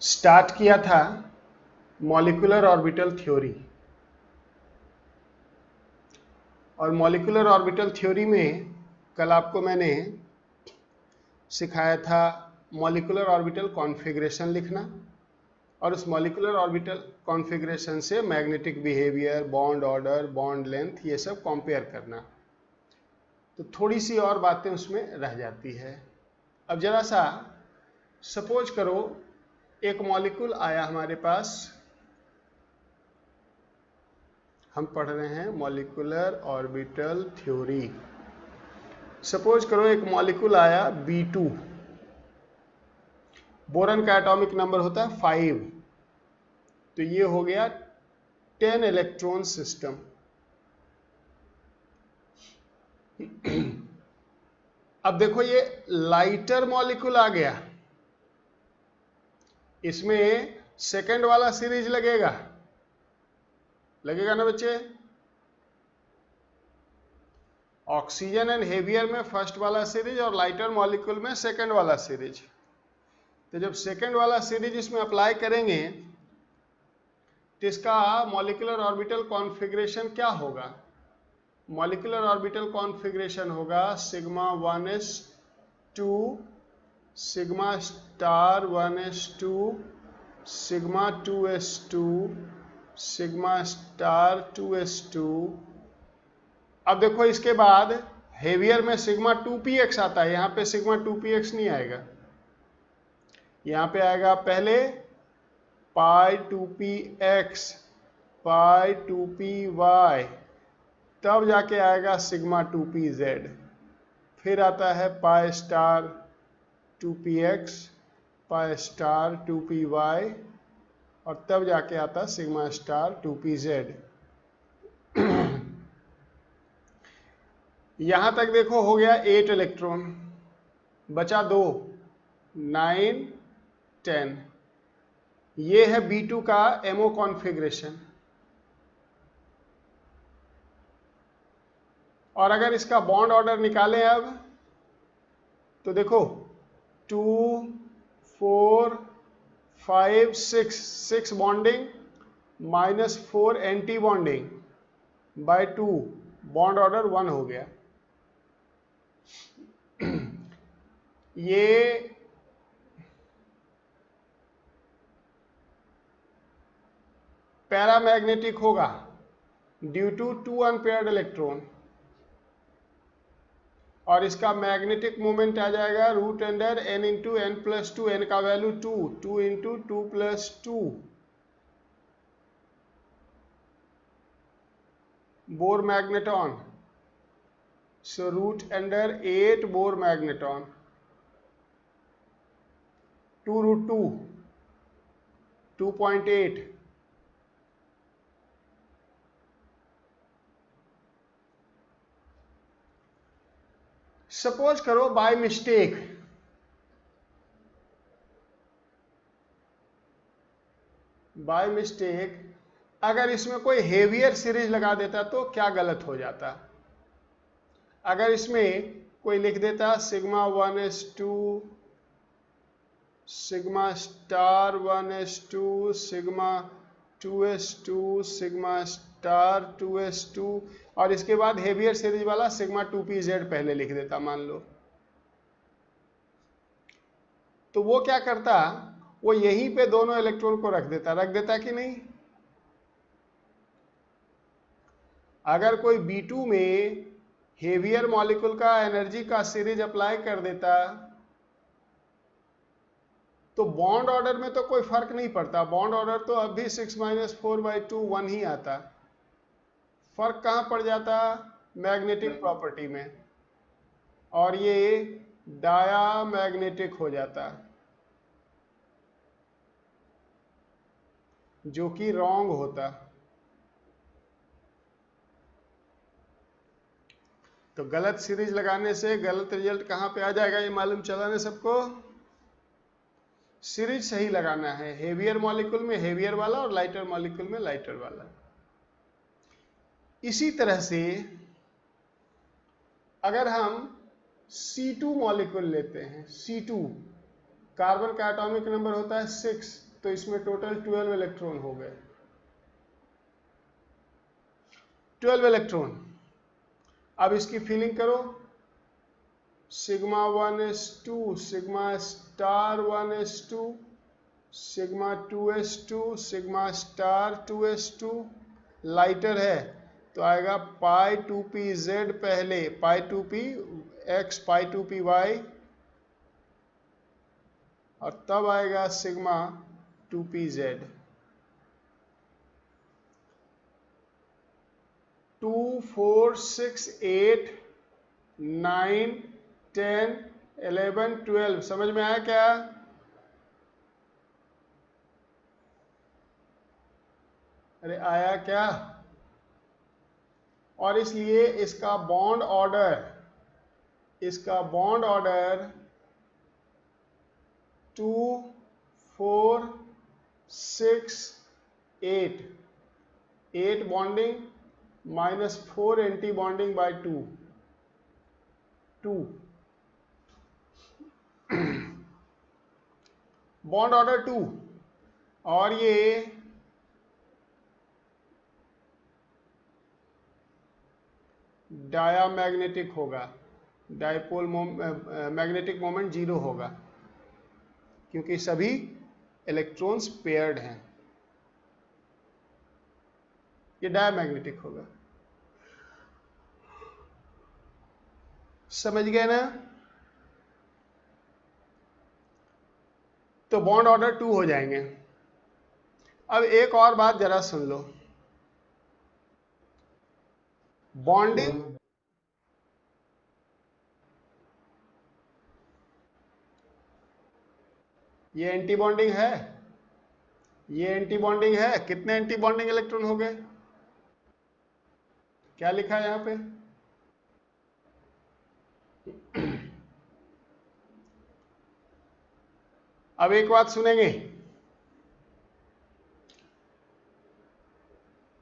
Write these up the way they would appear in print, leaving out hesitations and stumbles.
Start किया था molecular orbital theory, और मॉलिक्यूलर ऑर्बिटल थ्योरी में कल आपको मैंने सिखाया था मॉलिक्यूलर ऑर्बिटल कॉन्फ़िगरेशन लिखना, और उस मॉलिक्यूलर ऑर्बिटल कॉन्फ़िगरेशन से magnetic behaviour, bond order, bond length, ये सब कंपेयर करना। तो थोड़ी सी और बातें उसमें रह जाती है। अब जरा सा सपोज करो एक मॉलिक्यूल आया हमारे पास, हम पढ़ रहे हैं मॉलिक्यूलर ऑर्बिटल थ्योरी। सपोज करो एक मॉलिक्यूल आया B2, बोरन का एटॉमिक नंबर होता है 5, तो ये हो गया 10 इलेक्ट्रॉन सिस्टम। अब देखो ये लाइटर मॉलिक्यूल आ गया, इसमें सेकंड वाला सीरीज लगेगा ना बच्चे? ऑक्सीजन एंड हेवियर में फर्स्ट वाला सीरीज और लाइटर मॉलिक्यूल में सेकंड वाला सीरीज। तो जब सेकंड वाला सीरीज इसमें अप्लाई करेंगे तो इसका मॉलिक्यूलर ऑर्बिटल कॉन्फ़िगरेशन क्या होगा? मॉलिक्यूलर ऑर्बिटल कॉन्फ़िगरेशन होगा sigma 1s2, sigma star 1s2, sigma 2s2, sigma star 2s2। अब देखो इसके बाद हेवियर में सिग्मा 2px आता है, यहाँ पे सिग्मा 2px नहीं आएगा, यहाँ पे आएगा पहले पाई 2px, पाई 2py, तब जाके आएगा सिग्मा 2pz, फिर आता है pi star 2px, pi star 2py, और तब जाके आता सिग्मा स्टार 2pz। यहां तक देखो हो गया 8 इलेक्ट्रॉन, बचा 2, 9, 10। ये है B2 का MO कॉन्फ़िगरेशन। और अगर इसका बॉन्ड ऑर्डर निकालें अब, तो देखो 2, 4, 5, 6 bonding -4 anti bonding by 2, bond order 1 हो गया। ये पैरामैग्नेटिक होगा ड्यू टू 2 अनपेयर्ड इलेक्ट्रॉन, और इसका मैग्नेटिक मोमेंट आ जाएगा root under n into n plus 2, n का value 2, 2 into 2 plus 2, Bohr magneton, so root under 8 Bohr magneton, 2 root 2, 2.8। Suppose करो बाय मिस्टेक अगर इसमें कोई हेवियर सीरीज लगा देता तो क्या गलत हो जाता? अगर इसमें कोई लिख देता sigma 1s2, sigma star 1s2, sigma 2s2, sigma star 2s2, और इसके बाद हेवियर सीरीज वाला सिग्मा 2pz पहले लिख देता मान लो, तो वो क्या करता? वो यहीं पे दोनों इलेक्ट्रॉन को रख देता कि नहीं? अगर कोई B2 में हेवियर मॉलिक्यूल का एनर्जी का सीरीज अप्लाई कर देता तो बॉन्ड ऑर्डर में तो कोई फर्क नहीं पड़ता, बॉन्ड ऑर्डर तो अब भी 6 - 4/2 1 ही आता। फर्क कहां पड़ जाता? मैग्नेटिक प्रॉपर्टी में, और ये डायामैग्नेटिक हो जाता, जो कि रॉन्ग होता। तो गलत सीरीज लगाने से गलत रिजल्ट कहां पे आ जाएगा, ये मालूम चला ना सबको? सीरीज सही लगाना है, हेवियर मॉलिक्यूल में हेवियर वाला और लाइटर मॉलिक्यूल में लाइटर वाला। इसी तरह से अगर हम C2 मॉलिक्यूल लेते हैं, C2 कार्बन का एटॉमिक नंबर होता है 6, तो इसमें टोटल 12 इलेक्ट्रॉन हो गए, 12 इलेक्ट्रॉन। अब इसकी फीलिंग करो, sigma 1s2, sigma star 1s2, sigma 2s2, sigma star 2s2, lighter है तो आएगा पाई 2p(z) पहले, पाई 2p(x), पाई 2p(y) और तब आएगा सिग्मा 2p(z). 2, 4, 6, 8, 9, 10, 11, 12 समझ में आया क्या? अरे आया क्या? और इसलिए इसका bond order 2, 4, 6, 8, 8 bonding -4 anti bonding by 2 bond order 2, और ये डायामैग्नेटिक होगा, डायपोल मैग्नेटिक मोमेंट 0 होगा क्योंकि सभी इलेक्ट्रॉन्स पेयर्ड हैं, ये डायामैग्नेटिक होगा। समझ गए ना? तो बॉन्ड ऑर्डर 2 हो जाएंगे। अब एक और बात जरा सुन लो, बॉन्डिंग ये एंटी बॉन्डिंग है, ये एंटी बॉन्डिंग है। कितने एंटी बॉन्डिंग इलेक्ट्रॉन हो गए? क्या लिखा है यहां पे? अब एक बात सुनेंगे,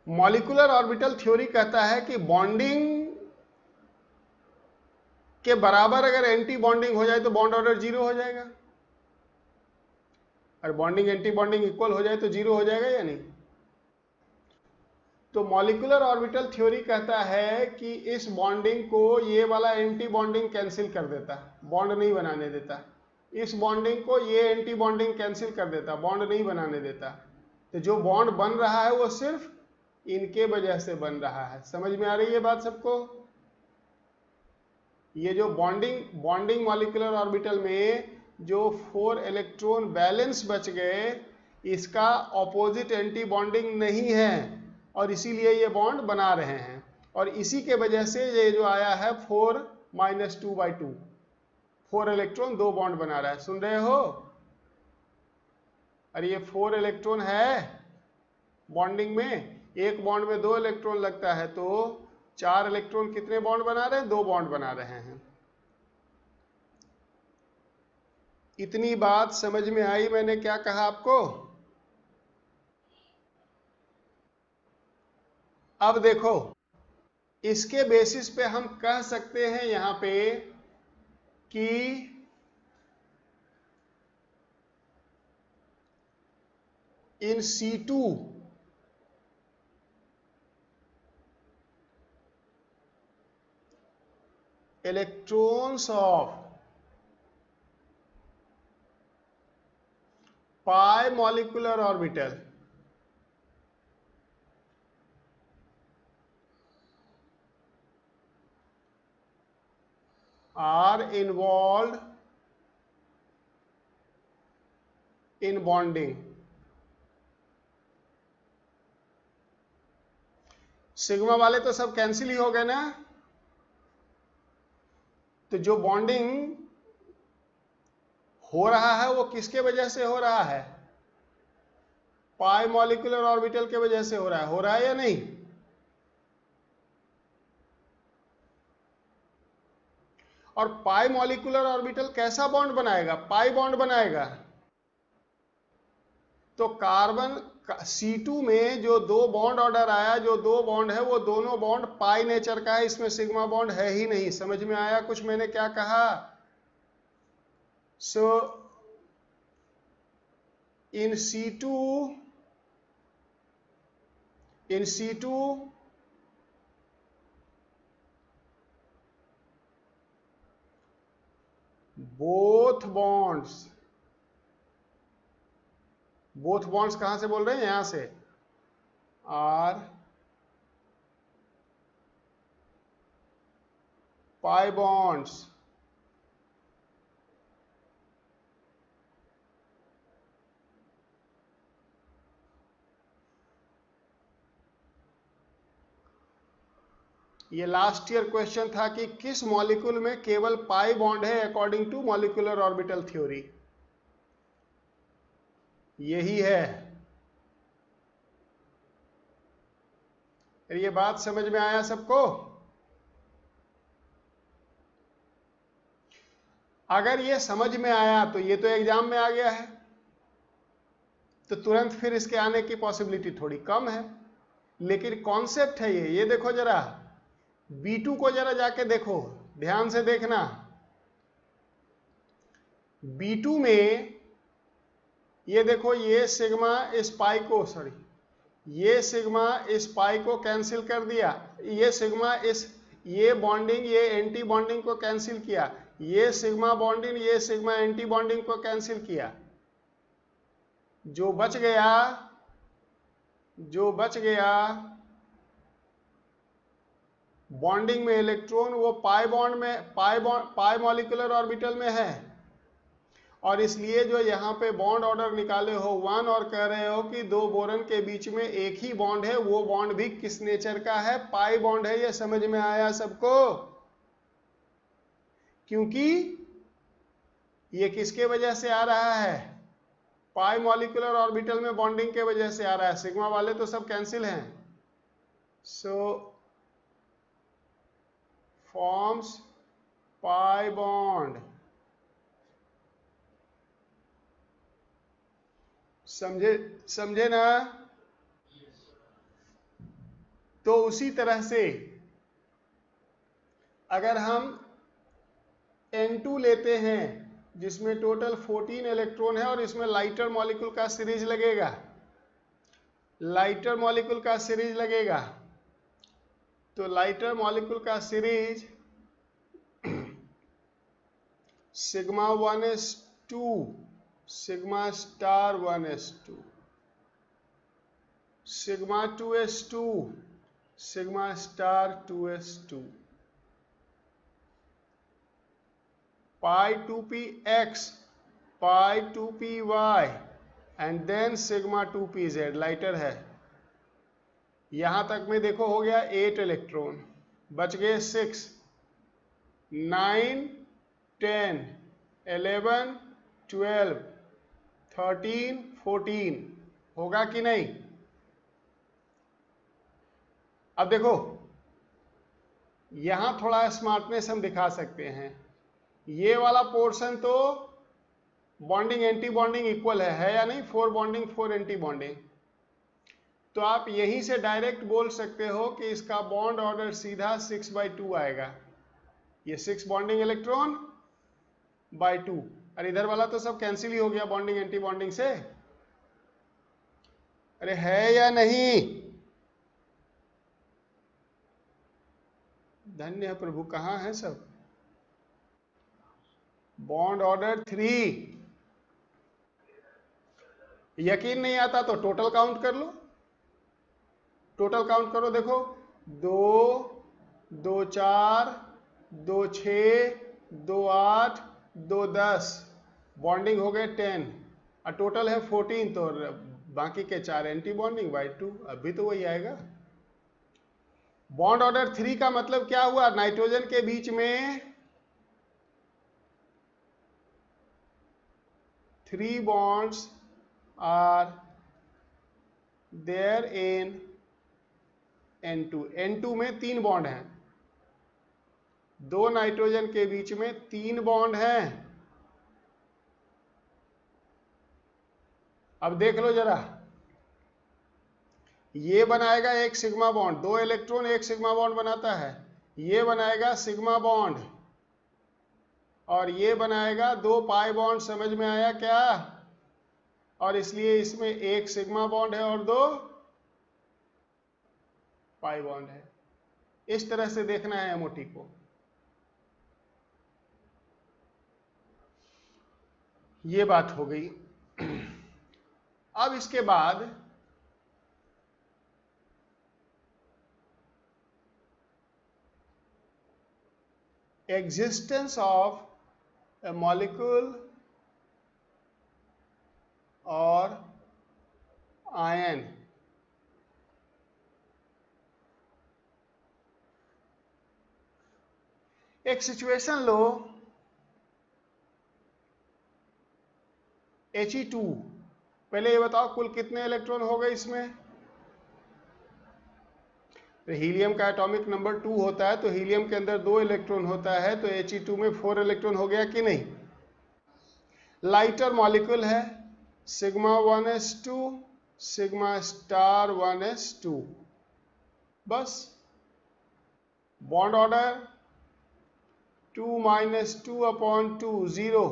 मॉलिक्यूलर ऑर्बिटल थ्योरी कहता है कि बॉन्डिंग के बराबर अगर एंटी बॉन्डिंग हो जाए तो बॉन्ड ऑर्डर 0 हो जाएगा, और बॉन्डिंग एंटी बॉन्डिंग इक्वल हो जाए तो 0 हो जाएगा या नहीं? तो मॉलिक्यूलर ऑर्बिटल थ्योरी कहता है कि इस बॉन्डिंग को ये वाला एंटी बॉन्डिंग कैंसिल कर देता, बॉन्ड नहीं बनाने देता। इस बॉन्डिंग को ये एंटी बॉन्डिंग कैंसिल कर देता, बॉन्ड नहीं बनाने देता। तो जो बॉन्ड बन रहा है वो सिर्फ इनके वजह से बन रहा है। समझ में आ रही है बात सबको? ये जो बॉन्डिंग मॉलिक्यूलर ऑर्बिटल में जो 4 इलेक्ट्रॉन बैलेंस बच गए, इसका ऑपोजिट एंटी बॉन्डिंग नहीं है और इसीलिए ये बॉन्ड बना रहे हैं, और इसी के वजह से ये जो आया है 4 - 2/2, 4 इलेक्ट्रॉन 2 बॉन्ड बना रहा है। सुन रहे हो? अरे ये 4 इलेक्ट्रॉन है बॉन्डिंग में, एक बॉन्ड में 2 इलेक्ट्रॉन लगता है, तो 4 इलेक्ट्रॉन कितने बॉन्ड बना रहे हैं? 2 बॉन्ड बना रहे हैं। इतनी बात समझ में आई? मैंने क्या कहा आपको? अब देखो, इसके बेसिस पे हम कह सकते हैं यहां पे कि इन C2 electrons of pi molecular orbital are involved in bonding। Sigma वाले तो सब कैंसिल ही हो गए ना, तो जो बॉन्डिंग हो रहा है वो किसके वजह से हो रहा है? पाई मॉलिक्यूलर ऑर्बिटल के वजह से हो रहा है या नहीं? और पाई मॉलिक्यूलर ऑर्बिटल कैसा बॉन्ड बनाएगा? पाई बॉन्ड बनाएगा। तो कार्बन C2 में जो 2 बॉन्ड ऑर्डर आया, जो 2 बॉन्ड है वो दोनों बॉन्ड पाई नेचर का है, इसमें सिग्मा बॉन्ड है ही नहीं। समझ में आया कुछ मैंने क्या कहा? इन situ बोथ बॉन्ड्स कहां से बोल रहे हैं, यहां से, आर पाई बॉन्ड्स। ये लास्ट ईयर क्वेश्चन था कि किस मॉलिक्यूल में केवल पाई बॉन्ड है according to molecular orbital theory. यही है। ये बात समझ में आया सबको? अगर ये समझ में आया तो ये तो एग्जाम में आ गया है, तो तुरंत फिर इसके आने की पॉसिबिलिटी थोड़ी कम है। लेकिन कॉन्सेप्ट है ये देखो जरा, B2 को जरा जाके देखो, ध्यान से देखना। B2 में ये देखो, ये सिग्मा इस पाई को, सॉरी, ये सिग्मा इस पाई को कैंसिल कर दिया, ये सिग्मा इस, ये बॉन्डिंग, ये एंटी बॉन्डिंग को कैंसिल किया, ये सिग्मा बॉन्डिंग, ये सिग्मा एंटी बॉन्डिंग को कैंसिल किया। जो बच गया बॉन्डिंग में इलेक्ट्रॉन, वो पाई बॉन्ड में, पाई मॉलिक्यूलर ऑर्बिटल में है। और इसलिए जो यहाँ पे बॉन्ड ऑर्डर निकाले हो 1 और कह रहे हो कि दो बोरन के बीच में एक ही बॉन्ड है, वो बॉन्ड भी किस नेचर का है, पाई बॉन्ड है। ये समझ में आया सबको? क्योंकि ये किसके वजह से आ रहा है, पाई मॉलिक्यूलर ऑर्बिटल में बॉन्डिंग के वजह से आ रहा है। सिग्मा वाले तो सब कैंसिल हैं। सो फॉर्म्स पाई बॉन्ड। समझे ना? तो उसी तरह से अगर हम N2 लेते हैं जिसमें टोटल 14 इलेक्ट्रॉन है और इसमें लाइटर मॉलिक्यूल का सीरीज लगेगा, तो लाइटर मॉलिक्यूल का series sigma 1s2, sigma star 1s2, sigma 2s2, sigma star 2s2, pi 2px, pi 2py and then sigma 2pz। Lighter है। यहां तक में देखो हो गया 8 इलेक्ट्रॉन, बच गए 6, 9, 10, 11, 12, 13, 14। होगा कि नहीं? अब देखो, यहां थोड़ा स्मार्टनेस हम दिखा सकते हैं। ये वाला पोर्शन तो बॉन्डिंग एंटी बॉन्डिंग इक्वल है या नहीं? 4 बॉन्डिंग 4 एंटी बॉन्डिंग। तो आप यहीं से डायरेक्ट बोल सकते हो कि इसका बॉन्ड ऑर्डर सीधा 6/2 आएगा। ये 6 बॉन्डिंग इलेक्ट्रॉन बाय 2, और इधर वाला तो सब कैंसिल ही हो गया बॉन्डिंग एंटी बॉन्डिंग से। अरे है या नहीं? धन्य है प्रभु, कहां है सब? Bond order 3। यकीन नहीं आता तो टोटल काउंट कर लो, टोटल काउंट करो। देखो 2, 2 4, 2 6, 2 8, 2 10, बॉन्डिंग हो गए 10 और टोटल है 14। तो बाकी के 4 एंटी बॉन्डिंग बाय 2, अभी तो वही आएगा। बॉन्ड ऑर्डर 3 का मतलब क्या हुआ? नाइट्रोजन के बीच में 3 bonds are there in N2। N2 में 3 बॉन्ड हैं, 2 नाइट्रोजन के बीच में 3 बॉन्ड हैं। अब देख लो जरा, ये बनाएगा एक सिग्मा बॉन्ड, 2 इलेक्ट्रॉन एक सिग्मा बॉन्ड बनाता है, ये बनाएगा सिग्मा बॉन्ड और ये बनाएगा 2 पाई बॉन्ड। समझ में आया क्या? और इसलिए इसमें एक सिग्मा बॉन्ड है और 2 पाई बॉन्ड है। इस तरह से देखना है एमओटी को। ये बात हो गई। अब इसके बाद existence of a molecule or ion एक सिचुएशन लो He2, पहले ये बताओ कुल कितने इलेक्ट्रॉन हो गए इसमें। तो हीलियम का एटॉमिक नंबर 2 होता है, तो हीलियम के अंदर 2 इलेक्ट्रॉन होता है, तो He2 में 4 इलेक्ट्रॉन हो गया कि नहीं। लाइटर मॉलिक्यूल है, sigma 1s2 sigma star 1s2, बस बॉन्ड ऑर्डर 2 - 2/2 0।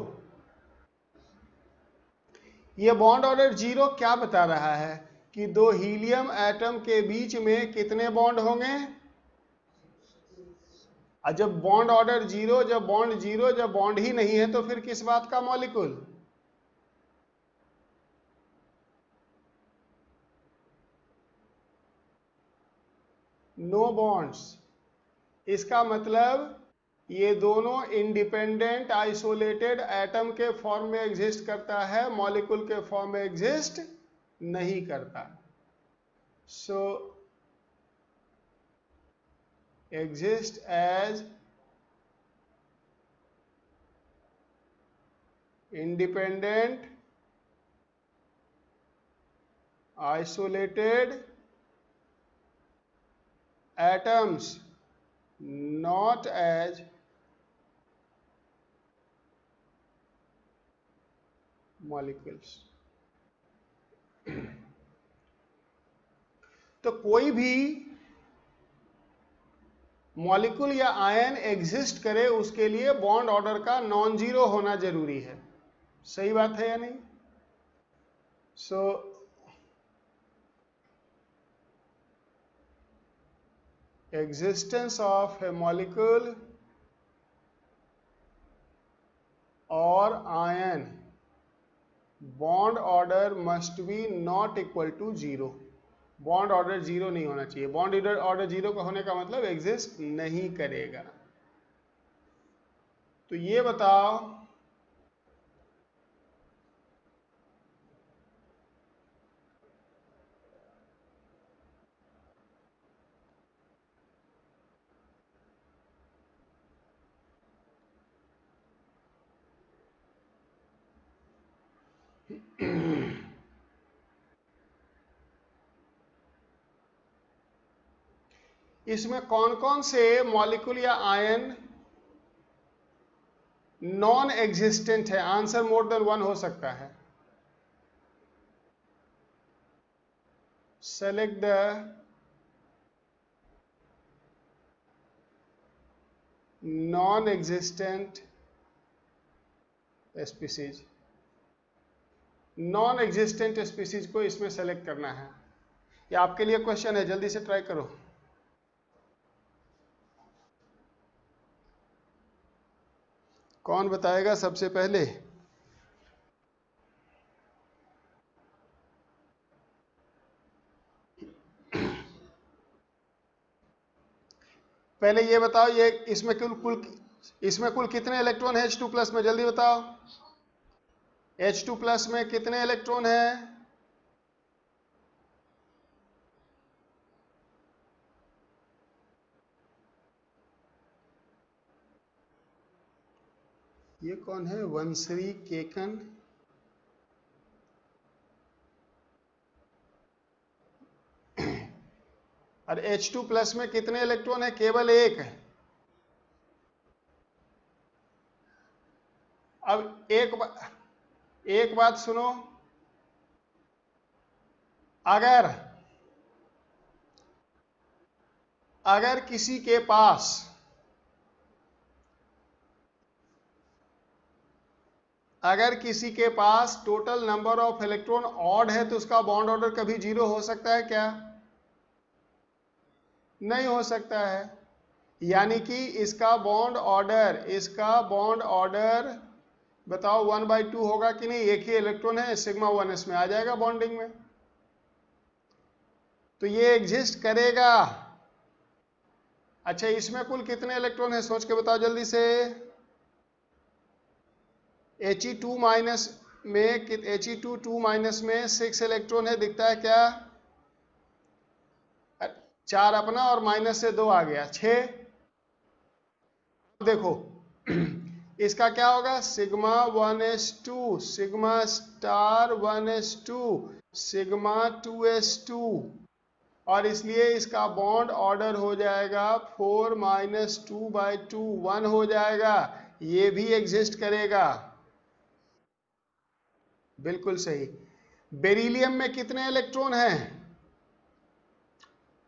ये बॉन्ड ऑर्डर 0 क्या बता रहा है कि दो हीलियम एटम के बीच में कितने बॉन्ड होंगे। और जब बॉन्ड ऑर्डर 0, जब बॉन्ड 0, जब बॉन्ड ही नहीं है, तो फिर किस बात का मॉलिक्यूल। No bonds. इसका मतलब ये दोनों इंडिपेंडेंट आइसोलेटेड एटम के फॉर्म में एग्जिस्ट करता है, मॉलिक्यूल के फॉर्म में एग्जिस्ट नहीं करता। सो exist as independent isolated atoms, not as molecules। तो कोई भी मॉलिक्यूल या आयन एग्जिस्ट करे उसके लिए बॉन्ड ऑर्डर का नॉन जीरो होना जरूरी है। सही बात है या नहीं। सो existence of a molecule or ion bond order must be not equal to 0। Bond order 0 नहीं होना चाहिए। बॉन्ड ऑर्डर 0 का होने का मतलब एग्जिस्ट नहीं करेगा। तो ये बताओ इसमें कौन कौन से मॉलिक्यूल या आयन नॉन एग्जिस्टेंट है। आंसर मोर देन 1 हो सकता है। Select the non existent species. Non existent species को इसमें सेलेक्ट करना है। ये आपके लिए क्वेश्चन है, जल्दी से ट्राई करो। कौन बताएगा सबसे पहले। पहले ये बताओ, ये इसमें कुल कितने इलेक्ट्रॉन है H2+ में, जल्दी बताओ। H2+ में कितने इलेक्ट्रॉन है। ये कौन है, वंश्री केकन। और H2+ में कितने इलेक्ट्रॉन है, केवल एक है। अब एक बात सुनो, अगर किसी के पास अगर किसी के पास total number of electron odd है तो उसका बॉन्ड ऑर्डर कभी 0 हो सकता है क्या? नहीं हो सकता है। यानी कि इसका बॉन्ड ऑर्डर बताओ 1/2 होगा कि नहीं? एक ही इलेक्ट्रॉन है, सिग्मा 1 इसमें आ जाएगा बॉन्डिंग में, तो ये एग्जिस्ट करेगा। अच्छा, इसमें कुल कितने इलेक्ट्रॉन है सोच के बताओ जल्दी से। He2 माइनस में He2 माइनस में 6 इलेक्ट्रॉन है, दिखता है क्या? 4 अपना और माइनस से 2 आ गया, 6। देखो इसका क्या होगा? Sigma 1s2 sigma star 1s2 sigma 2s2, और इसलिए इसका बॉन्ड ऑर्डर हो जाएगा 4 - 2/2 1 हो जाएगा। ये भी एग्जिस्ट करेगा। बिल्कुल सही। बेरिलियम में कितने इलेक्ट्रॉन हैं?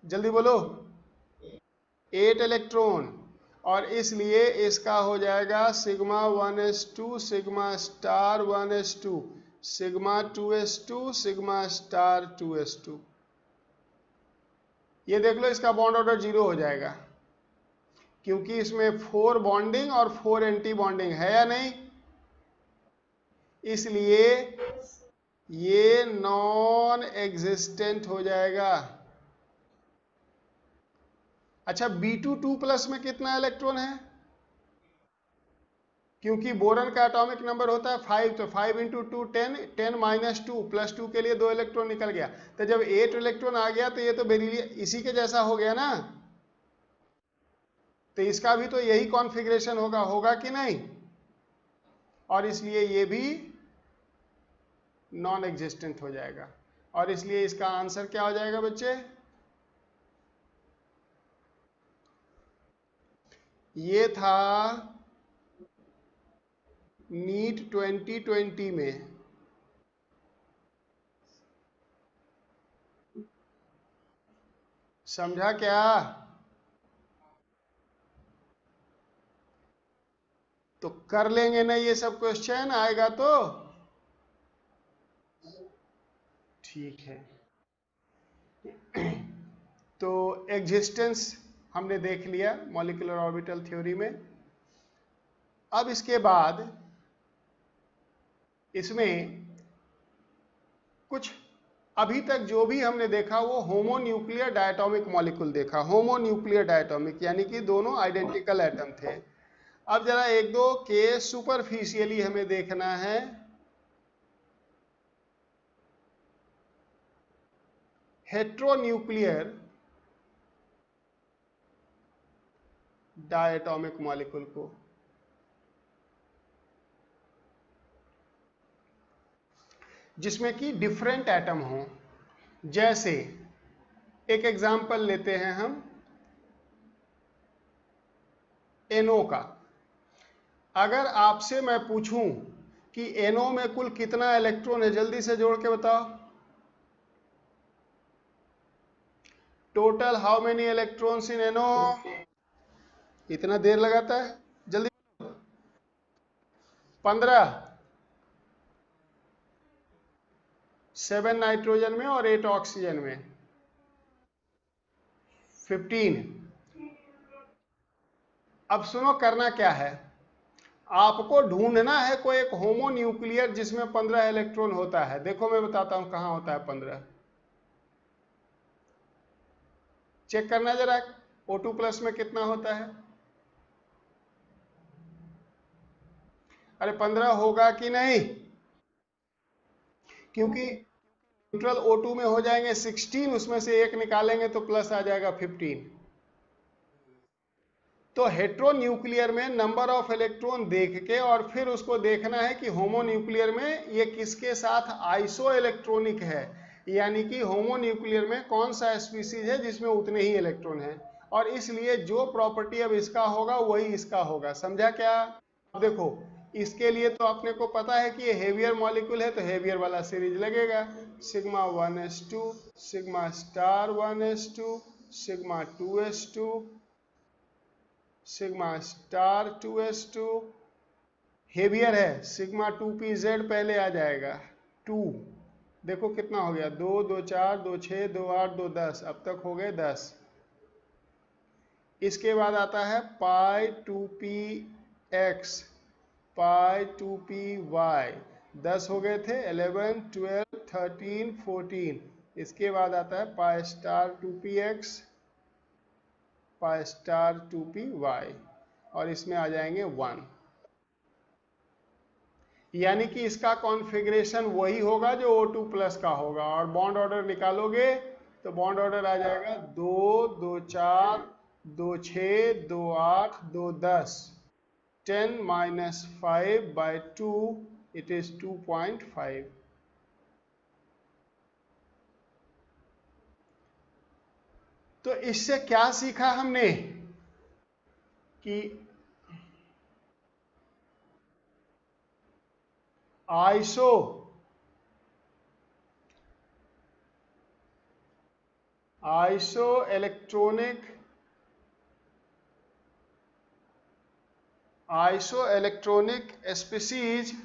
जल्दी बोलो। 8 इलेक्ट्रॉन, और इसलिए इसका हो जाएगा sigma 1s2 sigma star 1s2 sigma 2s2 sigma star 2s2। ये देख लो, इसका बॉन्ड ऑर्डर 0 हो जाएगा, क्योंकि इसमें 4 बॉन्डिंग और 4 एंटी बॉन्डिंग है या नहीं? इसलिए ये नॉन एग्जिस्टेंट हो जाएगा। अच्छा, B2 में कितना इलेक्ट्रॉन है? क्योंकि बोरन का एटॉमिक नंबर होता है 5, तो 5 × 2 10, 10 - 2 +2 के लिए 2 इलेक्ट्रॉन निकल गया। तो जब 8 इलेक्ट्रॉन आ गया तो ये तो बेरिलियम इसी के जैसा हो गया ना, तो इसका भी तो यही कॉन्फ़िगरेशन होगा कि नहीं? और इसलिए ये भी नॉन एग्जिस्टेंट हो जाएगा, और इसलिए इसका आंसर क्या हो जाएगा बच्चे? ये था नीट 2020 में। समझा क्या? तो कर लेंगे ना ये सब क्वेश्चन, आएगा तो ठीक है। तो एग्जिस्टेंस हमने देख लिया मॉलिक्यूलर ऑर्बिटल थ्योरी में। अब इसके बाद इसमें कुछ अभी तक जो भी हमने देखा वो होमोन्यूक्लियर डायटोमिक मॉलिक्यूल देखा। होमोन्यूक्लियर डायटोमिक यानी कि दोनों आइडेंटिकल एटम थे। अब जरा एक दो केस सुपरफिशियली हमें देखना है। हेट्रोन्यूक्लियर डायटोमिक मॉलिक्यूल को, जिसमें कि डिफरेंट एटम हों। जैसे एक एग्जाम्पल लेते हैं हम NO का। अगर आपसे मैं पूछूं कि NO में कुल कितना इलेक्ट्रॉन है, जल्दी से जोड़ के बताओ। Total how many electrons in NO? इतना देर लगाता है, जल्दी। 15, 7 नाइट्रोजन में और 8 ऑक्सीजन में 15। अब सुनो, करना क्या है, आपको ढूंढना है कोई एक होमोन्यूक्लियर जिसमें 15 इलेक्ट्रॉन होता है। देखो मैं बताता हूं कहां होता है 15। चेक करना जरा, O2+ में कितना होता है। अरे 15 होगा कि नहीं? क्योंकि न्यूट्रल O2 में हो जाएंगे 16, उसमें से एक निकालेंगे तो प्लस आ जाएगा 15। तो हेट्रोन्यूक्लियर में नंबर ऑफ इलेक्ट्रॉन देख के और फिर उसको देखना है कि होमोन्यूक्लियर में ये किसके साथ आइसो इलेक्ट्रॉनिक है, यानी कि होमोन्यूक्लियर में कौन सा स्पीसीज है जिसमें उतने ही इलेक्ट्रॉन हैं, और इसलिए जो प्रॉपर्टी अब इसका होगा वही इसका होगा। समझा क्या? अब देखो, इसके लिए तो अपने को पता है कि ये हेवियर मॉलिक्यूल है, तो हेवियर वाला सीरीज लगेगा। Sigma 1s2 sigma star 1s2 sigma 2s2 sigma star 2s2 heavier है, सिग्मा 2pz पहले आ जाएगा 2। देखो कितना हो गया, 2 2 4 2 6 2 8 2 10, अब तक हो गए 10। इसके बाद आता है पाई 2px, पाई 2py, 10 हो गए थे, 11 12 13 14। इसके बाद आता है pi star 2px, pi star 2py, और इसमें आ जाएंगे 1। यानी कि इसका कॉन्फ़िगरेशन वही होगा जो O2 प्लस का होगा। और बॉन्ड ऑर्डर निकालोगे तो बॉन्ड ऑर्डर आ जाएगा 2 2 4 2 6 2 8 2 10, 10 माइनस 5 बाई 2, इट इज 2.5। तो इससे क्या सीखा हमने कि आइसो इलेक्ट्रॉनिक स्पीसीज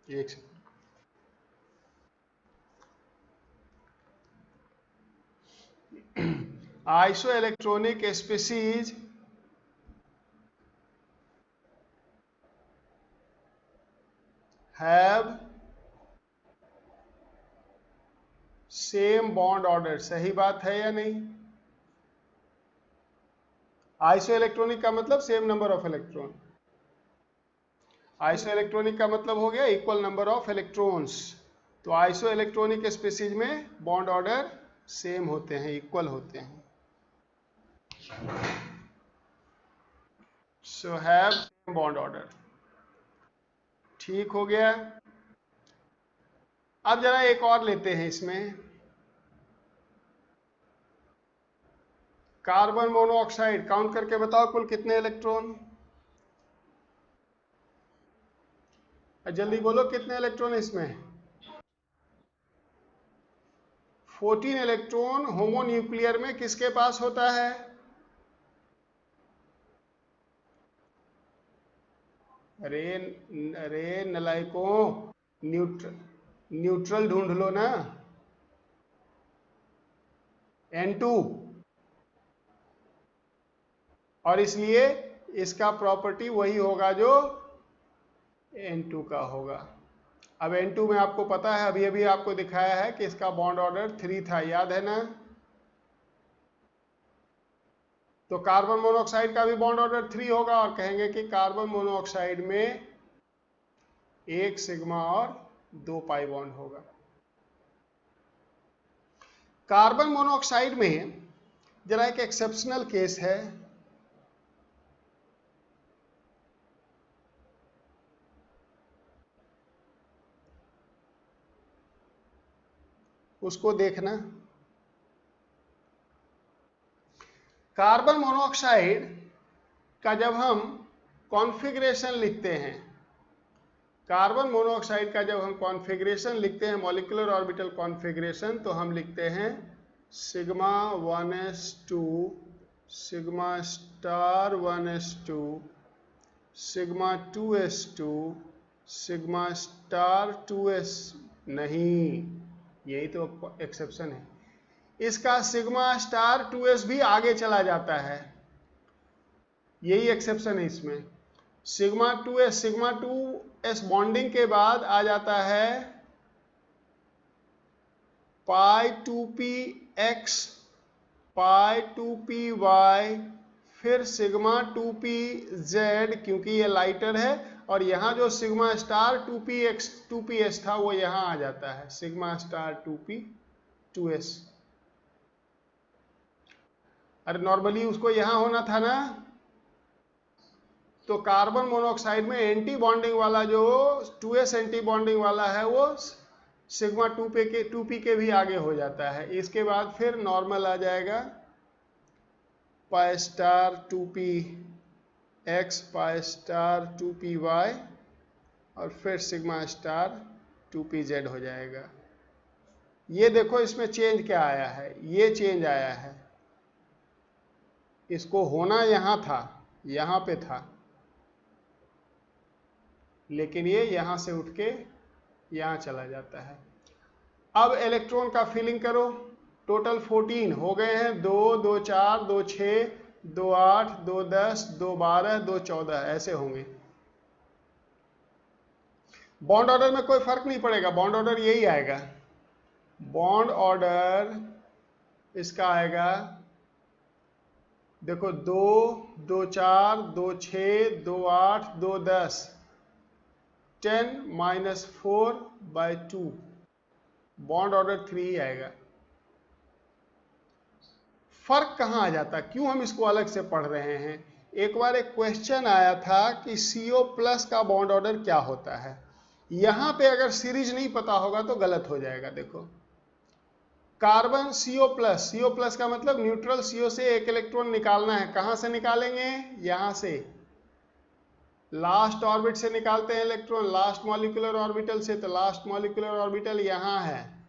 एक isoelectronic species have same bond order। सही बात है या नहीं? आइसोइलेक्ट्रॉनिक का मतलब same number of electron, isoelectronic का मतलब हो गया इक्वल नंबर ऑफ इलेक्ट्रॉन्स। तो आइसोइलेक्ट्रॉनिक स्पीसीज में बॉन्ड ऑर्डर सेम होते हैं, इक्वल होते हैं। So have same bond order. ठीक हो गया। अब जरा एक और लेते हैं इसमें, कार्बन मोनोऑक्साइड। काउंट करके बताओ कुल कितने इलेक्ट्रॉन, जल्दी बोलो कितने इलेक्ट्रॉन इसमें? 14 इलेक्ट्रॉन होमोन्यूक्लियर में किसके पास होता है? अरे नलायकों, न्यूट्रल ढूंढ लो ना। N2। और इसलिए इसका प्रॉपर्टी वही होगा जो N2 का होगा। अब N2 में आपको पता है, अभी अभी आपको दिखाया है कि इसका बॉन्ड ऑर्डर 3 था, याद है ना? तो कार्बन मोनोऑक्साइड का भी बॉन्ड ऑर्डर 3 होगा, और कहेंगे कि कार्बन मोनोऑक्साइड में 1 सिग्मा और 2 पाई बॉन्ड होगा। कार्बन मोनोऑक्साइड में जरा एक एक्सेप्शनल केस है, उसको देखना। कार्बन मोनोऑक्साइड का जब हम कॉन्फ़िगरेशन लिखते हैं, कार्बन मोनोऑक्साइड का जब हम कॉन्फ़िगरेशन लिखते हैं, मॉलिक्यूलर ऑर्बिटल कॉन्फ़िगरेशन, तो हम लिखते हैं sigma 1s2, sigma star 1s2, sigma 2s2, sigma star 2s। नहीं, यही तो एक्सेप्शन है। इसका सिग्मा स्टार 2s भी आगे चला जाता है, यही एक्सेप्शन है इसमें। सिग्मा 2s बॉन्डिंग के बाद आ जाता है पाई 2px, पाई 2py, फिर सिग्मा 2pz, क्योंकि ये लाइटर है, और यहाँ जो सिग्मा स्टार 2px था वो यहाँ आ जाता है, सिग्मा स्टार 2p2s। अरे नॉर्मली उसको यहाँ होना था ना। तो कार्बन मोनोऑक्साइड में एंटी बॉन्डिंग वाला जो 2s एंटी बॉन्डिंग वाला है वो सिग्मा 2p के भी आगे हो जाता है। इसके बाद फिर नॉर्मल आ जाएगा pi star 2px, pi star 2py, और फिर सिग्मा स्टार 2pz हो जाएगा। ये देखो इसमें चेंज क्या आया है, ये चेंज आया है, इसको होना यहां था, यहां पे था, लेकिन ये यहां से उठ के यहां चला जाता है। अब इलेक्ट्रॉन का फिलिंग करो, टोटल 14 हो गए हैं, 2 2 4 2 6 2 8 2 10 2 12 2 14 ऐसे होंगे। बॉन्ड ऑर्डर में कोई फर्क नहीं पड़ेगा, बॉन्ड ऑर्डर यही आएगा। बॉन्ड ऑर्डर इसका आएगा, देखो 2 2 4 2 6 2 8 2 10 10 -4/2, बॉन्ड ऑर्डर 3 ही आएगा। फर्क कहां आ जाता, क्यों हम इसको अलग से पढ़ रहे हैं? एक बार एक क्वेश्चन आया था कि CO+ का बॉन्ड ऑर्डर क्या होता है। यहां पे अगर सीरीज नहीं पता होगा तो गलत हो जाएगा। देखो कार्बन CO+ का मतलब न्यूट्रल CO से एक इलेक्ट्रॉन निकालना है। कहां से निकालेंगे? यहां से, लास्ट ऑर्बिट से निकालते हैं इलेक्ट्रॉन, लास्ट मॉलिक्यूलर ऑर्बिटल से। तो लास्ट मॉलिक्यूलर ऑर्बिटल यहां है,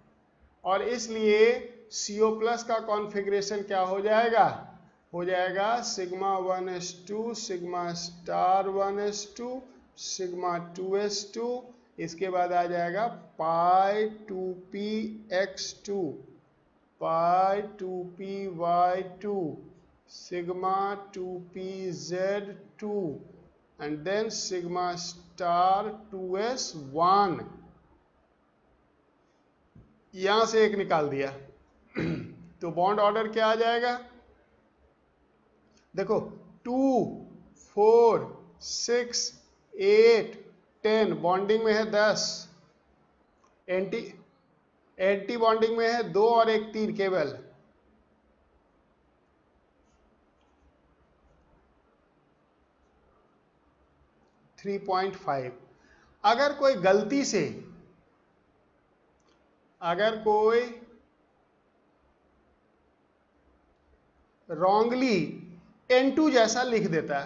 और इसलिए CO+ का कॉन्फ़िगरेशन क्या हो जाएगा? हो जाएगा σ1s2 σ*1s2 σ2s2, इसके बाद आ जाएगा π2px2 π2py2 σ2pz2 and then σ*2s1। यहां से एक निकाल दिया तो बॉन्ड ऑर्डर क्या आ जाएगा? देखो 2 4 6 8 10 बॉन्डिंग में है 10, एंटी बॉन्डिंग में है 2 और 1 3 केवल। .5। अगर कोई गलती से, अगर कोई रॉन्गली N2 जैसा लिख देता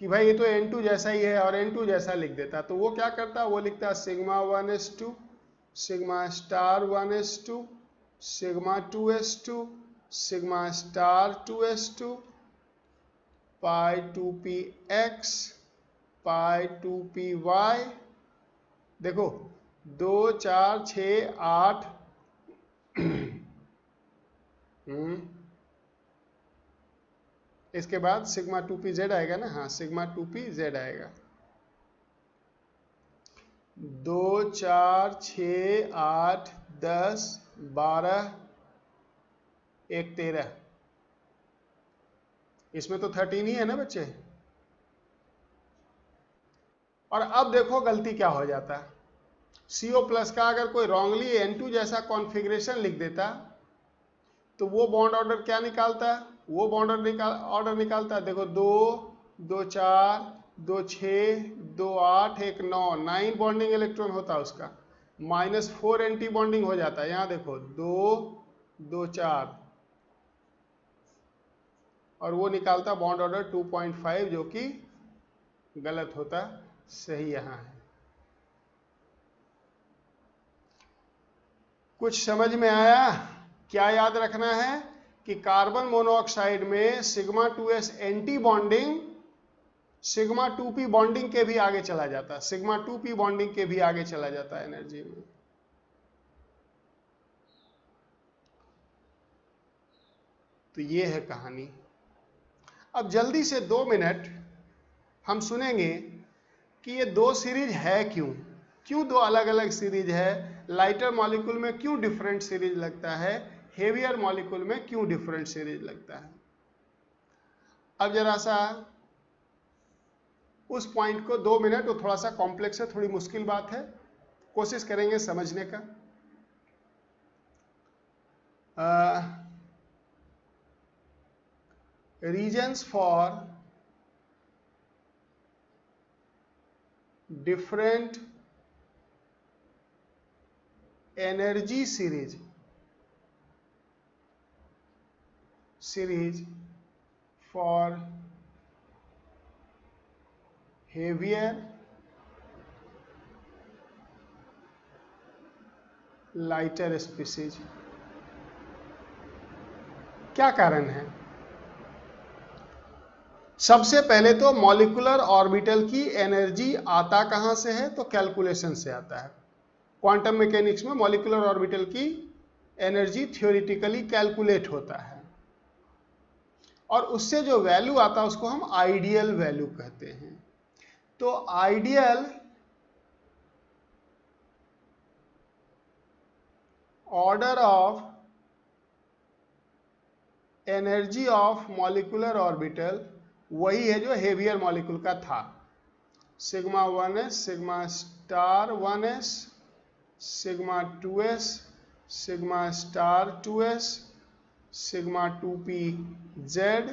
कि भाई ये तो N2 जैसा ही है और N2 जैसा लिख देता, तो वो क्या करता? वो लिखता σ1s2 σ*1s2 σ2s2 σ*2s2 π2px π2py। देखो 2 4 6 8 इसके बाद σ2pz आएगा ना? हाँ, σ2pz आएगा। 2 4 6 8 10 12 1 13, इसमें तो 13 ही है ना बच्चे। और अब देखो गलती क्या हो जाता। CO+ का अगर कोई रॉन्गली N2 जैसा कॉन्फ़िगरेशन लिख देता तो वो बॉन्ड ऑर्डर क्या निकालता? वो बॉन्ड ऑर्डर निकालता, देखो 2 2 4 2 6 2 8 1 9 बॉन्डिंग इलेक्ट्रॉन होता उसका, -4 एंटी बॉन्डिंग हो जाता है। यहाँ देखो 2 2 4, और वो निकालता बॉन्ड ऑर्डर 2.5, जो कि गलत होता, सही यहाँ है। कुछ समझ में आया? क्या याद रखना है कि कार्बन मोनोऑक्साइड में σ2s anti bonding σ2p bonding के भी आगे चला जाता है, σ2p बॉन्डिंग के भी आगे चला जाता है एनर्जी में। तो ये है कहानी। अब जल्दी से 2 मिनट हम सुनेंगे कि ये 2 सीरीज है क्यों 2 अलग अलग सीरीज है। लाइटर मॉलिक्यूल में क्यों डिफरेंट सीरीज लगता है, हेवियर मॉलिक्यूल में क्यों डिफरेंट सीरीज लगता है। अब जरा सा उस पॉइंट को 2 मिनट, वो थोड़ा सा कॉम्प्लेक्स है, थोड़ी मुश्किल बात है, कोशिश करेंगे समझने का। Reasons for different energy series for heavier lighter species. क्या कारण है? सबसे पहले तो मॉलिक्यूलर ऑर्बिटल की एनर्जी आता कहां से है, तो कैलकुलेशन से आता है। क्वांटम मैकेनिक्स में मॉलिक्यूलर ऑर्बिटल की एनर्जी थ्योरेटिकली कैलकुलेट होता है और उससे जो वैल्यू आता है उसको हम आइडियल वैल्यू कहते हैं। तो ideal order of energy of molecular orbital वही है जो हेवियर मॉलिक्यूल का था, sigma 1s, sigma star 1s, sigma 2s, sigma star 2s, sigma 2pz,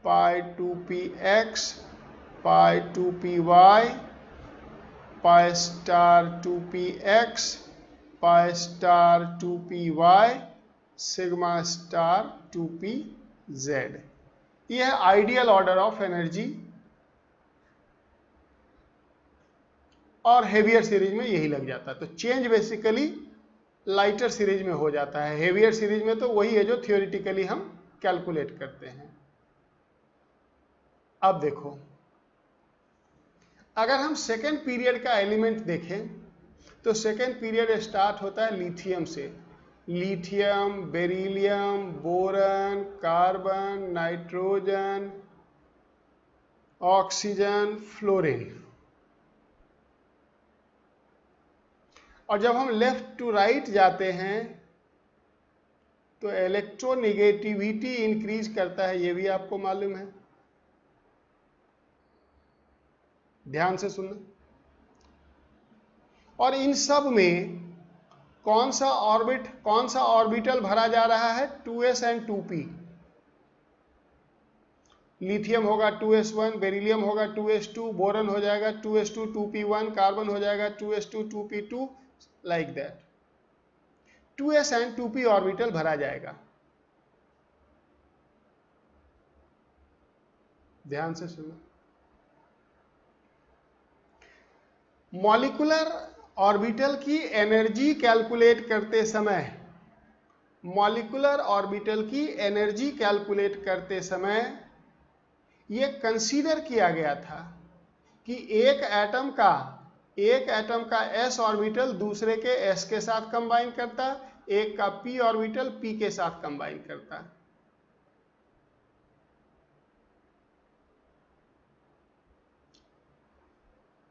पाई 2px, पाई 2py, pi star 2px, pi star 2py, sigma star 2pz। यह है ideal order of energy और heavier series में यही लग जाता है। तो चेंज बेसिकली लाइटर सीरीज में हो जाता है, हेवियर सीरीज में तो वही है जो थियोरेटिकली हम कैलकुलेट करते हैं। अब देखो, अगर हम सेकेंड पीरियड का एलिमेंट देखें तो सेकेंड पीरियड स्टार्ट होता है लिथियम से। Lithium, beryllium, boron, carbon, nitrogen, oxygen, fluorine. और जब हम लेफ्ट टू राइट जाते हैं तो इलेक्ट्रोनिगेटिविटी इंक्रीज करता है, ये भी आपको मालूम है, ध्यान से सुनना। और इन सब में कौन सा ऑर्बिटल भरा जा रहा है, 2s एंड 2p। लिथियम होगा 2s1, बेरिलियम होगा 2s2, बोरन हो जाएगा 2s2 2p1, कार्बन हो जाएगा 2s2 2p2, like that 2s and 2p orbital भरा जाएगा। ध्यान से सुनो, मॉलिक्यूलर ऑर्बिटल की एनर्जी कैलकुलेट करते समय, मॉलिक्यूलर ऑर्बिटल की एनर्जी कैलकुलेट करते समय यह कंसीडर किया गया था कि एक एटम का s ऑर्बिटल दूसरे के s के साथ कंबाइन करता, एक का p ऑर्बिटल p के साथ कंबाइन करता।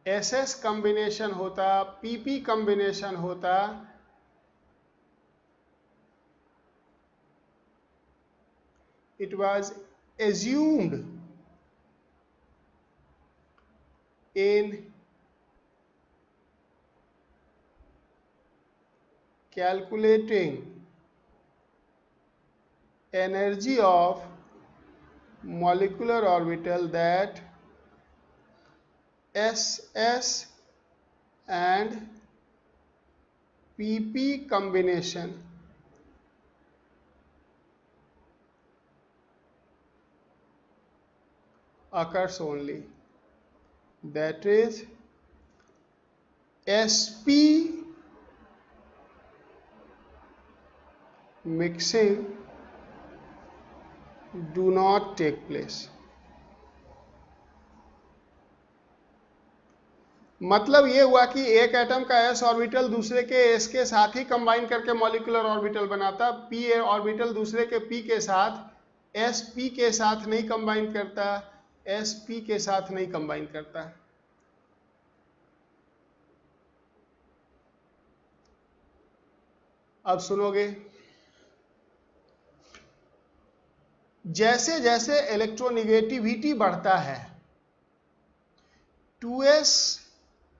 SS कॉम्बिनेशन होता, PP कॉम्बिनेशन होता, it was assumed in calculating energy of molecular orbital that SS and PP combination occurs only, that is sp mixing do not take place। मतलब ये हुआ कि एक एटम का s ऑर्बिटल दूसरे के s के साथ ही कंबाइन करके मॉलिक्यूलर ऑर्बिटल बनाता, p ऑर्बिटल दूसरे के p के साथ sp के साथ नहीं कंबाइन करता, sp के साथ नहीं कंबाइन करता। अब सुनोगे, जैसे जैसे इलेक्ट्रोनिगेटिविटी बढ़ता है 2s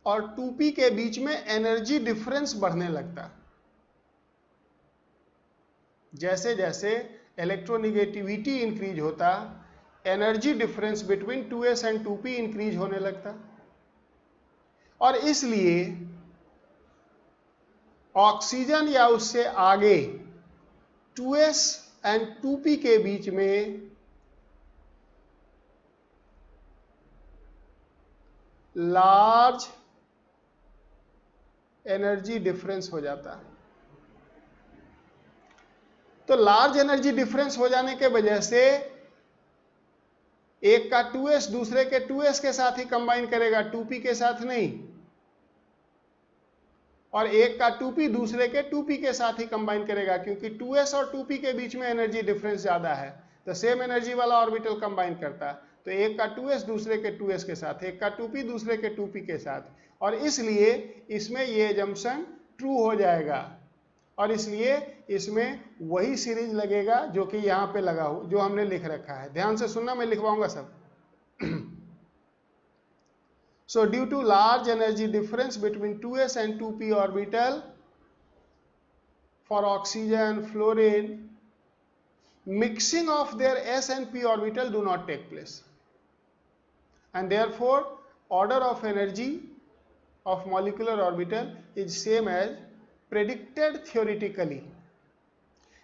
और 2p के बीच में एनर्जी डिफरेंस बढ़ने लगता। जैसे जैसे इलेक्ट्रोनिगेटिविटी इंक्रीज होता, energy difference between 2s and 2p increase होने लगता। और इसलिए ऑक्सीजन या उससे आगे 2s एंड 2p के बीच में लार्ज एनर्जी डिफरेंस हो जाता। तो लार्ज एनर्जी डिफरेंस हो जाने के वजह से एक का 2s दूसरे के 2s के साथ ही कंबाइन करेगा, 2p के साथ नहीं। और एक का 2p दूसरे के 2p के साथ ही कंबाइन करेगा, क्योंकि 2s और 2p के बीच में एनर्जी डिफरेंस ज्यादा है, तो सेम एनर्जी वाला ऑर्बिटल कंबाइन करता है। तो एक का 2s दूसरे के 2s के साथ, एक का 2p दूसरे के 2p के साथ, और इसलिए इसमें ये एजम्पशन ट्रू हो जाएगा, और इसलिए इसमें वही सीरीज लगेगा जो कि यहाँ पे लगा हो, जो हमने लिख रखा है। ध्यान से सुनना, मैं लिखवाऊंगा सब। So due to large energy difference between 2s and 2p orbital for oxygen, fluorine, mixing of their s and p orbital do not take place, and therefore order of energy of molecular orbital is same as predicted theoretically।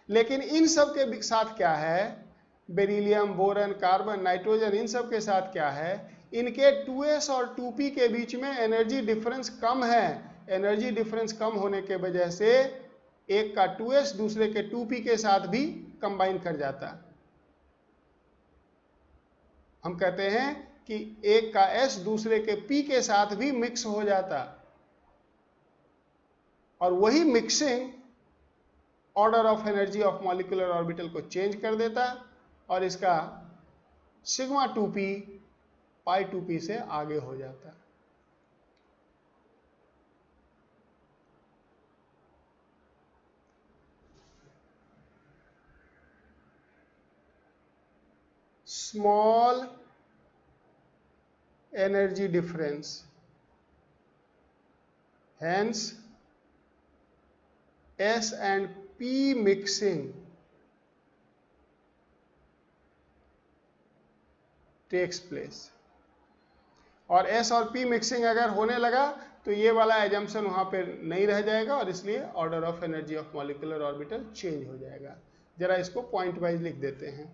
लेकिन इन सब के साथ क्या है, beryllium, boron, carbon, nitrogen, इन सब के साथ क्या है, इनके 2s और 2p के बीच में एनर्जी डिफरेंस कम है। एनर्जी डिफरेंस कम होने के वजह से एक का 2s दूसरे के 2p के साथ भी कंबाइन कर जाता। हम कहते हैं कि एक का s दूसरे के p के साथ भी मिक्स हो जाता, और वही mixing order of energy of molecular orbital को चेंज कर देता, और इसका सिग्मा 2p पाई 2p से आगे हो जाता। Small energy difference, hence S and P mixing takes place। और S और P मिक्सिंग अगर होने लगा तो ये वाला एजम्पशन वहां पे नहीं रह जाएगा, और इसलिए order of energy of molecular orbital change हो जाएगा। जरा इसको पॉइंट वाइज लिख देते हैं।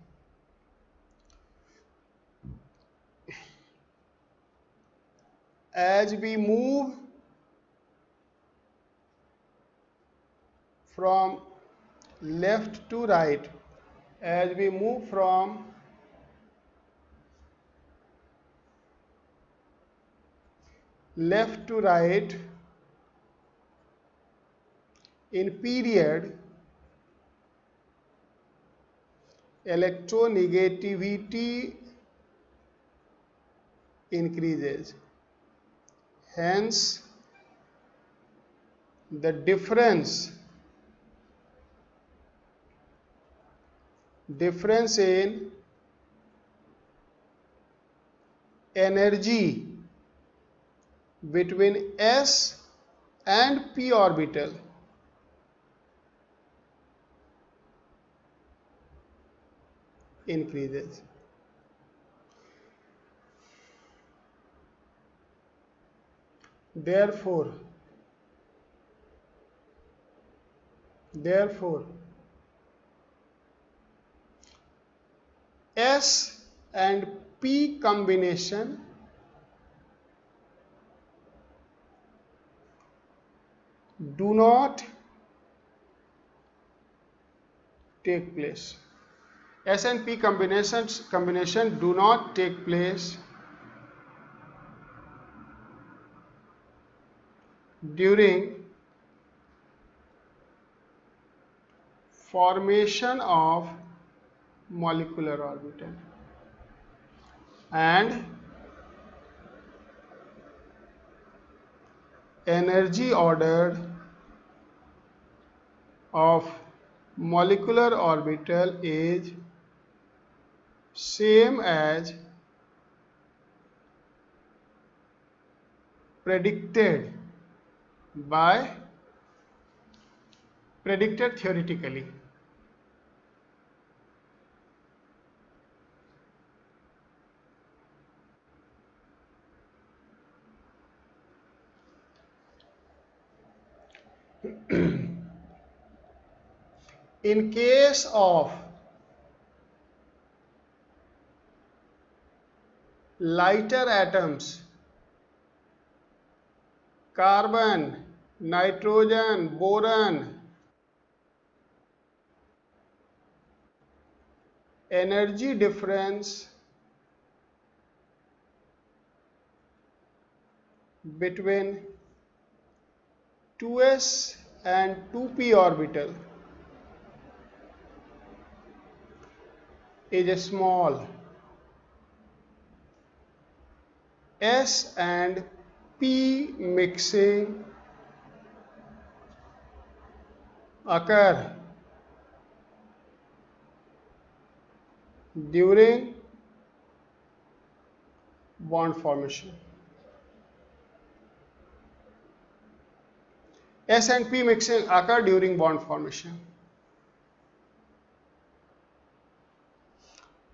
As we move from left to right, as we move from left to right in period, electronegativity increases, hence the difference in energy between s and p orbital increases। Therefore S and P combination do not take place. S and P combination do not take place during formation of molecular orbital, and energy order of molecular orbital is same as predicted theoretically। In case of lighter atoms, carbon, nitrogen, boron, energy difference between 2s and 2p orbital is small. S and p mixing occur during bond formation. S and P mixing occur during bond formation.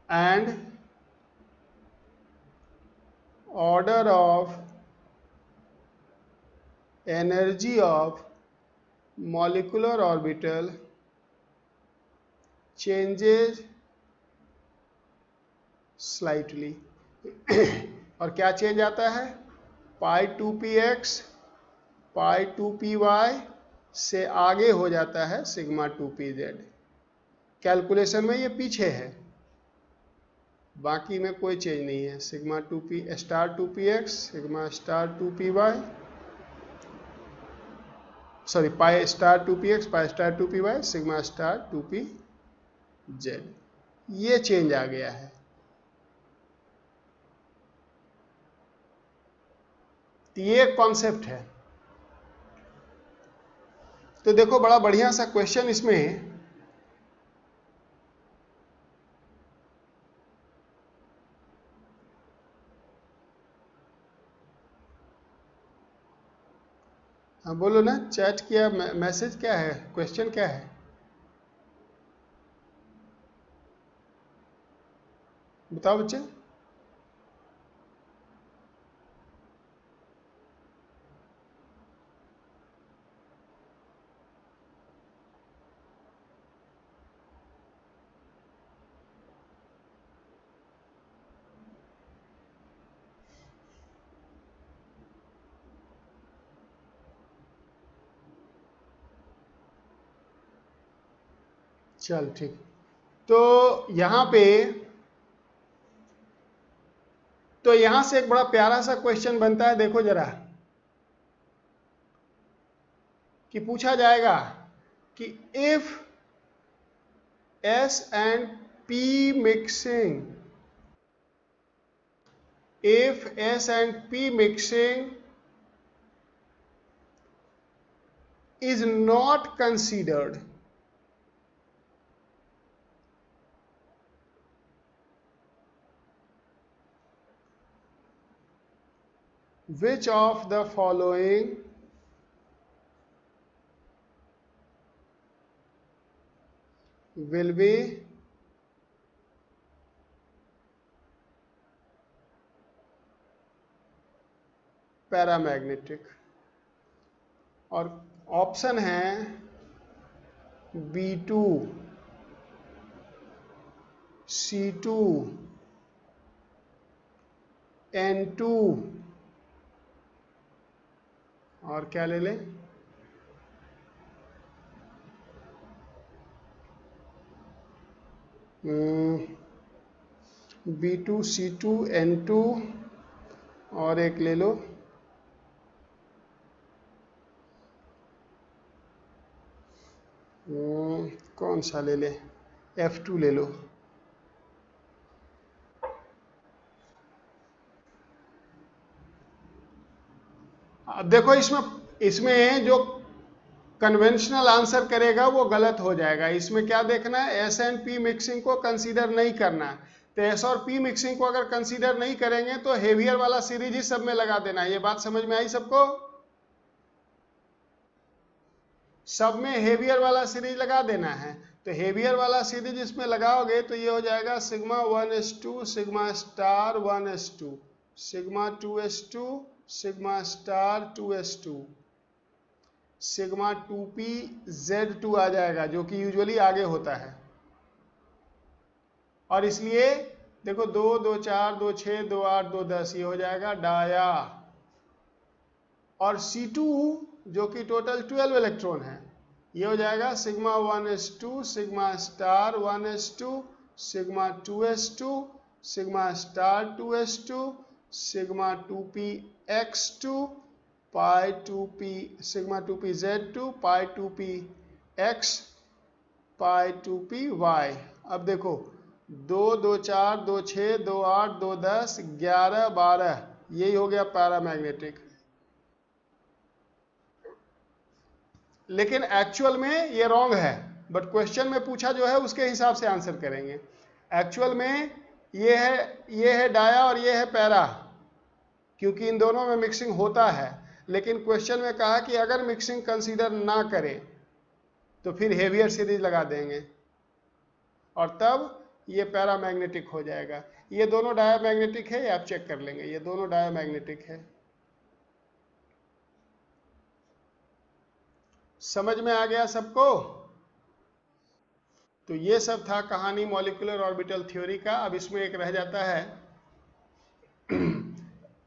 And order of energy of molecular orbital changes slightly. और क्या change आता है? पाई 2px पाई 2py से आगे हो जाता है sigma 2pz. Calculation में ये पीछे है, बाकी में कोई चेंज नहीं है. Sigma 2p star 2px sigma star 2py, sorry pi star 2px pi star 2py sigma star 2pz. ये चेंज आ गया है. तो ये एक कॉन्सेप्ट है. तो देखो बड़ा बढ़िया सा क्वेश्चन इसमें हाँ बोलो ना, चैट किया, मैसेज क्या है, क्वेश्चन क्या है? बताओ बच्चे. चल ठीक. तो यहां पे तो यहां से एक बड़ा प्यारा सा क्वेश्चन बनता है. देखो जरा कि पूछा जाएगा कि if S and P mixing, if S and P mixing is not considered, which of the following will be paramagnetic? और ऑप्शन है B2, C2, N2 और क्या ले लें? B2, C2, N2 और एक ले लो कौन सा ले ले? F2 ले लो. अब देखो इसमें जो कन्वेंशनल आंसर करेगा वो गलत हो जाएगा. इसमें क्या देखना है? एस एंड पी मिक्सिंग को कंसीडर नहीं करना है. तो एस और पी मिक्सिंग को अगर कंसीडर नहीं करेंगे तो हेवियर वाला सीरीज ही सब में लगा देना है. ये बात समझ में आई सबको? सब में हेवियर वाला सीरीज लगा देना है. तो हेवियर वाला सीरीज इसमें लगाओगे तो ये हो जाएगा sigma 1s2 sigma star 1s2 sigma 2s2 sigma star 2s2 sigma 2pz2 आ जाएगा, जो कि यूजुअली आगे होता है. और इसलिए देखो 2 2 4 2 6 2 8 2 10 ये हो जाएगा डाया. और C2 जो कि टोटल 12 इलेक्ट्रॉन है, ये हो जाएगा sigma 1s2 sigma star 1s2 sigma 2s2 sigma star 2s2 sigma 2p x2 पाई 2p सिग्मा 2p z2 पाई 2p x पाई 2p y। अब देखो 2 2 4 2 6 2 8 2 10 11 12, यही हो गया पैरामैग्नेटिक। लेकिन एक्चुअल में ये रॉन्ग है, बट क्वेश्चन में पूछा जो है उसके हिसाब से आंसर करेंगे। एक्चुअल में ये है डाया और ये है पैरा, क्योंकि इन दोनों में मिक्सिंग होता है। लेकिन क्वेश्चन में कहा कि अगर मिक्सिंग कंसीडर ना करें तो फिर हेवियर सीरीज लगा देंगे और तब ये पैरामैग्नेटिक हो जाएगा। ये दोनों डायामैग्नेटिक है, ये आप चेक कर लेंगे, ये दोनों डायामैग्नेटिक है। समझ में आ गया सबको? तो ये सब था कहानी मॉलिक्यूलर ऑर्बिटल थ्योरी का। अब इसमें एक रह जाता है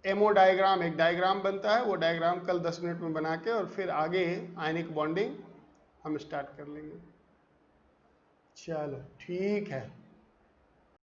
एमओ डायग्राम, एक डायग्राम बनता है, वो डायग्राम कल 10 मिनट में बना के और फिर आगे आयनिक बॉन्डिंग हम स्टार्ट कर लेंगे। चलो ठीक है।